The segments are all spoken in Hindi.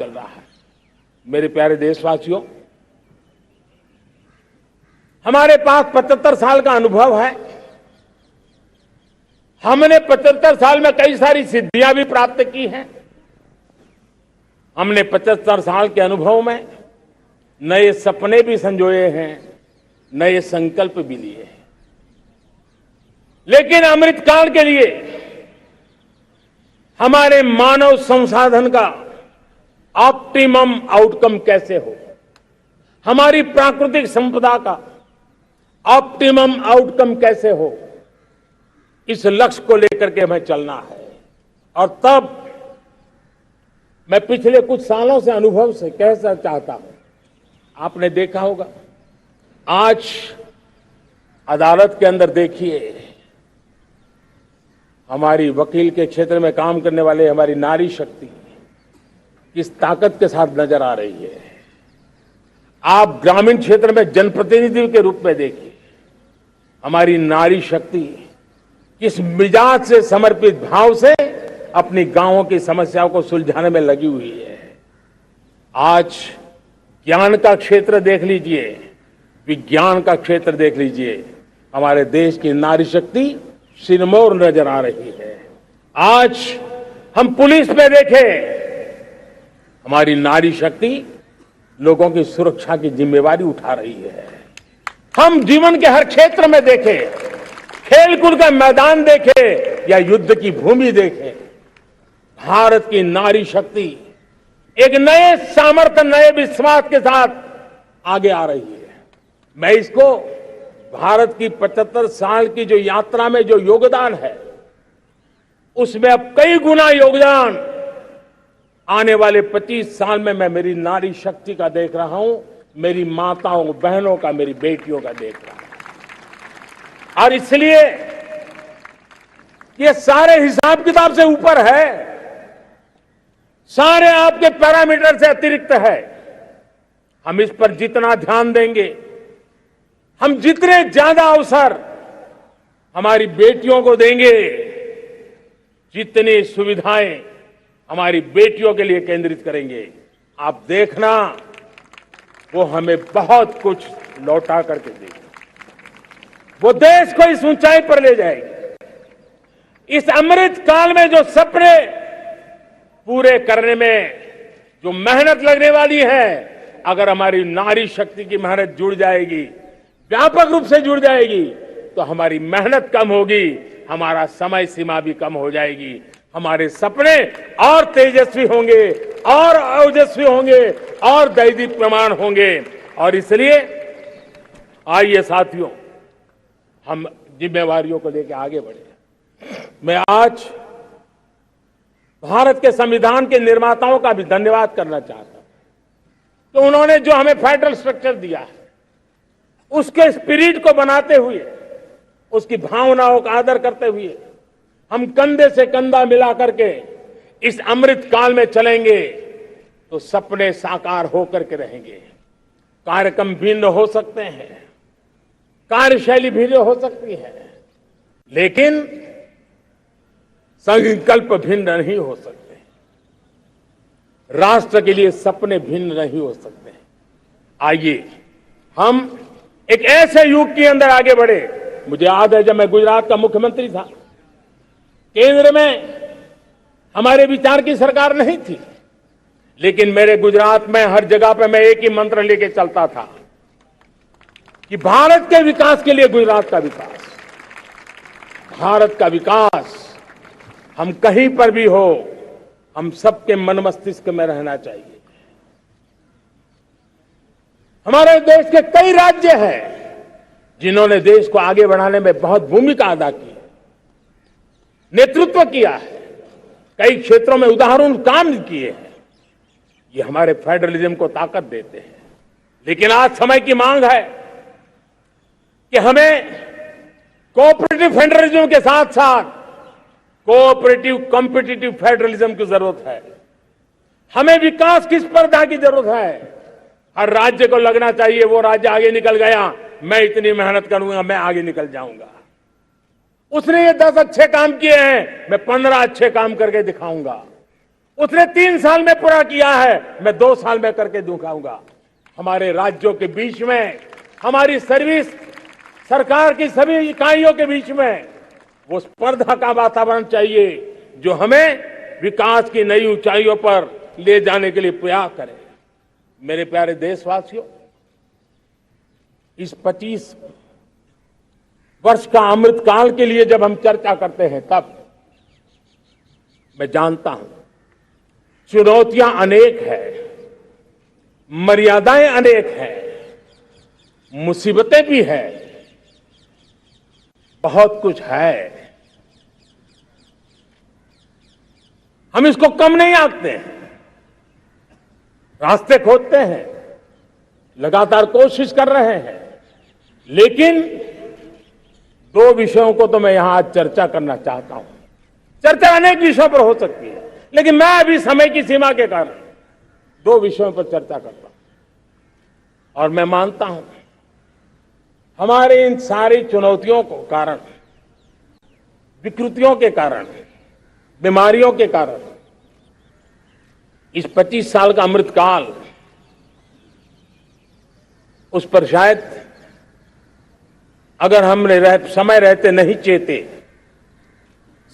चल रहा है। मेरे प्यारे देशवासियों, हमारे पास 75 साल का अनुभव है। हमने 75 साल में कई सारी सिद्धियां भी प्राप्त की हैं। हमने 75 साल के अनुभव में नए सपने भी संजोए हैं, नए संकल्प भी लिए हैं। लेकिन अमृतकाल के लिए हमारे मानव संसाधन का ऑप्टिमम आउटकम कैसे हो, हमारी प्राकृतिक संपदा का ऑप्टिमम आउटकम कैसे हो, इस लक्ष्य को लेकर के हमें चलना है। और तब मैं पिछले कुछ सालों से अनुभव से कहना चाहता हूं, आपने देखा होगा आज अदालत के अंदर देखिए, हमारी वकील के क्षेत्र में काम करने वाले हमारी नारी शक्ति किस ताकत के साथ नजर आ रही है। आप ग्रामीण क्षेत्र में जनप्रतिनिधि के रूप में देखिए, हमारी नारी शक्ति किस मिजाज से, समर्पित भाव से अपनी गांवों की समस्याओं को सुलझाने में लगी हुई है। आज ज्ञान का क्षेत्र देख लीजिए, विज्ञान का क्षेत्र देख लीजिए, हमारे देश की नारी शक्ति सिरमौर नजर आ रही है। आज हम पुलिस में देखें, हमारी नारी शक्ति लोगों की सुरक्षा की जिम्मेवारी उठा रही है। हम जीवन के हर क्षेत्र में देखें, खेलकूद का मैदान देखें या युद्ध की भूमि देखें, भारत की नारी शक्ति एक नए सामर्थ्य, नए विश्वास के साथ आगे आ रही है। मैं इसको भारत की 75 साल की जो यात्रा में जो योगदान है, उसमें अब कई गुना योगदान आने वाले 25 साल में मैं मेरी नारी शक्ति का देख रहा हूं, मेरी माताओं, बहनों का, मेरी बेटियों का देख रहा हूं। और इसलिए ये सारे हिसाब किताब से ऊपर है, सारे आपके पैरामीटर से अतिरिक्त है। हम इस पर जितना ध्यान देंगे, हम जितने ज्यादा अवसर हमारी बेटियों को देंगे, जितनी सुविधाएं हमारी बेटियों के लिए केंद्रित करेंगे, आप देखना वो हमें बहुत कुछ लौटा करके देगी। वो देश को इस ऊंचाई पर ले जाएगी। इस अमृत काल में जो सपने पूरे करने में जो मेहनत लगने वाली है, अगर हमारी नारी शक्ति की मेहनत जुड़ जाएगी, व्यापक रूप से जुड़ जाएगी, तो हमारी मेहनत कम होगी, हमारा समय सीमा भी कम हो जाएगी, हमारे सपने और तेजस्वी होंगे, और ओजस्वी होंगे, और दैदीप्यमान होंगे। और इसलिए आइए साथियों, हम जिम्मेवारियों को लेकर आगे बढ़े। मैं आज भारत के संविधान के निर्माताओं का भी धन्यवाद करना चाहता हूं, तो उन्होंने जो हमें फेडरल स्ट्रक्चर दिया है, उसके स्पिरिट को बनाते हुए, उसकी भावनाओं का आदर करते हुए हम कंधे से कंधा मिला करके इस अमृत काल में चलेंगे, तो सपने साकार होकर के रहेंगे। कार्यक्रम भिन्न हो सकते हैं, कार्यशैली भिन्न हो सकती है, लेकिन संकल्प भिन्न नहीं हो सकते। राष्ट्र के लिए सपने भिन्न नहीं हो सकते। आइए हम एक ऐसे युग के अंदर आगे बढ़े। मुझे याद है, जब मैं गुजरात का मुख्यमंत्री था, केंद्र में हमारे विचार की सरकार नहीं थी, लेकिन मेरे गुजरात में हर जगह पे मैं एक ही मंत्र लेके चलता था कि भारत के विकास के लिए गुजरात का विकास, भारत का विकास हम कहीं पर भी हो, हम सबके मन मस्तिष्क में रहना चाहिए। हमारे देश के कई राज्य हैं जिन्होंने देश को आगे बढ़ाने में बहुत भूमिका अदा की, नेतृत्व किया है, कई क्षेत्रों में उदाहरण काम किए हैं। ये हमारे फेडरलिज्म को ताकत देते हैं। लेकिन आज समय की मांग है कि हमें कोऑपरेटिव फेडरलिज्म के साथ साथ कोऑपरेटिव कॉम्पिटिटिव फेडरलिज्म की जरूरत है। हमें विकास की स्पर्धा की जरूरत है। हर राज्य को लगना चाहिए वो राज्य आगे निकल गया, मैं इतनी मेहनत करूंगा, मैं आगे निकल जाऊंगा। उसने ये 10 अच्छे काम किए हैं, मैं 15 अच्छे काम करके दिखाऊंगा। उसने 3 साल में पूरा किया है, मैं 2 साल में करके दिखाऊंगा। हमारे राज्यों के बीच में, हमारी सर्विस सरकार की सभी इकाइयों के बीच में वो स्पर्धा का वातावरण चाहिए जो हमें विकास की नई ऊंचाइयों पर ले जाने के लिए प्रयास करे। मेरे प्यारे देशवासियों, इस 25 वर्ष का अमृतकाल के लिए जब हम चर्चा करते हैं, तब मैं जानता हूं चुनौतियां अनेक है, मर्यादाएं अनेक है, मुसीबतें भी है, बहुत कुछ है। हम इसको कम नहीं आंकते हैं, रास्ते खोजते हैं, लगातार कोशिश कर रहे हैं, लेकिन 2 विषयों को तो मैं यहां आज चर्चा करना चाहता हूं। चर्चा अनेक विषयों पर हो सकती है, लेकिन मैं अभी समय की सीमा के कारण 2 विषयों पर चर्चा करता हूं। और मैं मानता हूं हमारे इन सारी चुनौतियों को कारण, विकृतियों के कारण, बीमारियों के कारण इस 25 साल का अमृतकाल, उस पर शायद अगर हमने समय रहते नहीं चेते,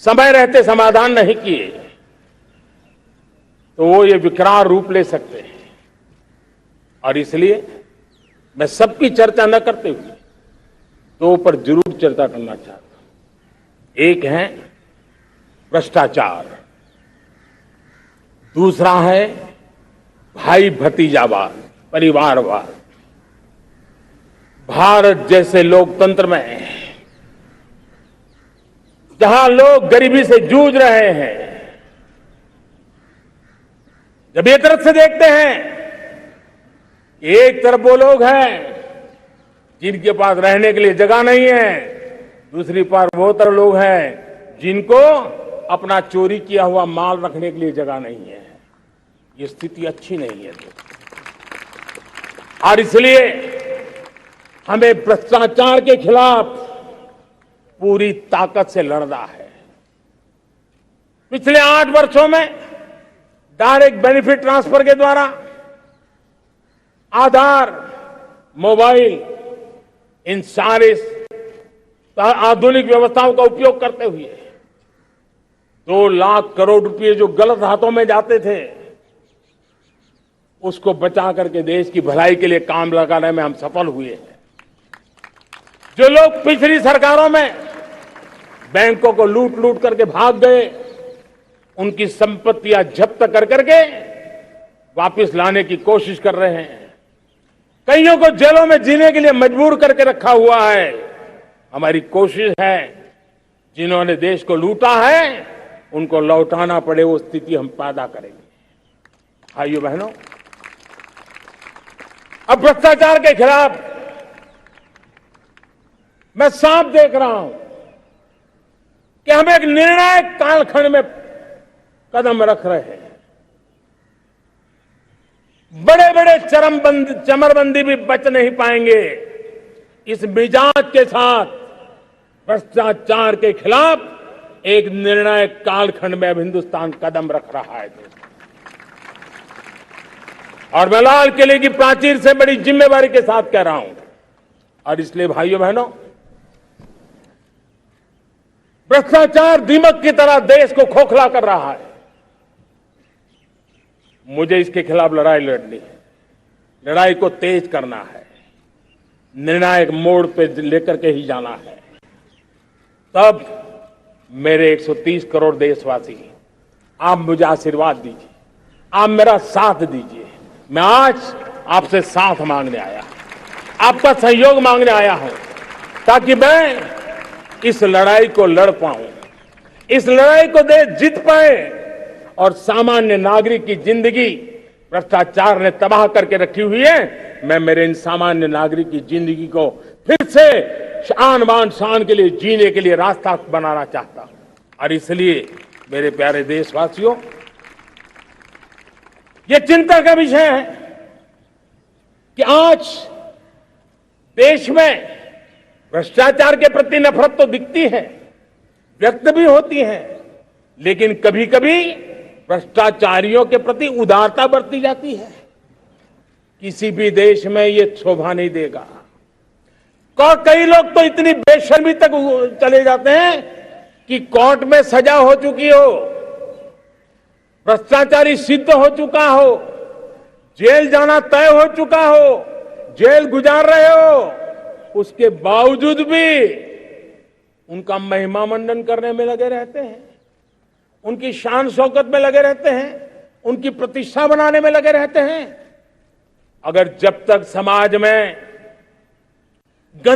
समय रहते समाधान नहीं किए, तो वो ये विकराल रूप ले सकते हैं। और इसलिए मैं सबकी चर्चा न करते हुए 2 पर जरूर चर्चा करना चाहता हूं। एक है भ्रष्टाचार, दूसरा है भाई भतीजावाद, परिवारवाद। भारत जैसे लोकतंत्र में जहां लोग गरीबी से जूझ रहे हैं, जब एक तरफ से देखते हैं कि एक तरफ वो लोग हैं जिनके पास रहने के लिए जगह नहीं है, दूसरी तरफ वो तरह लोग हैं जिनको अपना चोरी किया हुआ माल रखने के लिए जगह नहीं है। ये स्थिति अच्छी नहीं है। और इसलिए हमें भ्रष्टाचार के खिलाफ पूरी ताकत से लड़ना है। पिछले 8 वर्षों में डायरेक्ट बेनिफिट ट्रांसफर के द्वारा, आधार, मोबाइल, इन सारे आधुनिक व्यवस्थाओं का उपयोग करते हुए 2 लाख करोड़ रुपए जो गलत हाथों में जाते थे, उसको बचा करके देश की भलाई के लिए काम लगाने में हम सफल हुए हैं। जो लोग पिछली सरकारों में बैंकों को लूट लूट करके भाग गए, उनकी संपत्तियां जब्त कर करके वापस लाने की कोशिश कर रहे हैं। कईयों को जेलों में जीने के लिए मजबूर करके रखा हुआ है। हमारी कोशिश है जिन्होंने देश को लूटा है उनको लौटाना पड़े, वो स्थिति हम पैदा करेंगे। भाइयों बहनों, अब भ्रष्टाचार के खिलाफ मैं साफ देख रहा हूं कि हम एक निर्णायक कालखंड में कदम रख रहे हैं। बड़े बड़े चमरबंदी भी बच नहीं पाएंगे। इस मिजाज के साथ भ्रष्टाचार के खिलाफ एक निर्णायक कालखंड में अब हिंदुस्तान कदम रख रहा है। और मैं लाल किले की प्राचीर से बड़ी जिम्मेवारी के साथ कह रहा हूं। और इसलिए भाइयों बहनों, भ्रष्टाचार दीमक की तरह देश को खोखला कर रहा है। मुझे इसके खिलाफ लड़ाई लड़नी है, लड़ाई को तेज करना है, निर्णायक मोड़ पे लेकर के ही जाना है। तब मेरे 130 करोड़ देशवासी, आप मुझे आशीर्वाद दीजिए, आप मेरा साथ दीजिए। मैं आज आपसे साथ मांगने आया, आपका सहयोग मांगने आया हूं, ताकि मैं इस लड़ाई को लड़ पाऊं, इस लड़ाई को देश जीत पाए और सामान्य नागरिक की जिंदगी भ्रष्टाचार ने तबाह करके रखी हुई है। मैं मेरे इन सामान्य नागरिक की जिंदगी को फिर से शान बान शान के लिए जीने के लिए रास्ता बनाना चाहता हूं। और इसलिए मेरे प्यारे देशवासियों, ये चिंता का विषय है कि आज देश में भ्रष्टाचार के प्रति नफरत तो दिखती है, व्यक्त भी होती है, लेकिन कभी कभी भ्रष्टाचारियों के प्रति उदारता बरती जाती है, किसी भी देश में ये शोभा नहीं देगा। और कई लोग तो इतनी बेशर्मी तक चले जाते हैं कि कोर्ट में सजा हो चुकी हो, भ्रष्टाचारी सिद्ध हो चुका हो, जेल जाना तय हो चुका हो, जेल गुजार रहे हो, उसके बावजूद भी उनका महिमा मंडन करने में लगे रहते हैं, उनकी शान शौकत में लगे रहते हैं, उनकी प्रतिष्ठा बनाने में लगे रहते हैं। अगर जब तक समाज में गंदगी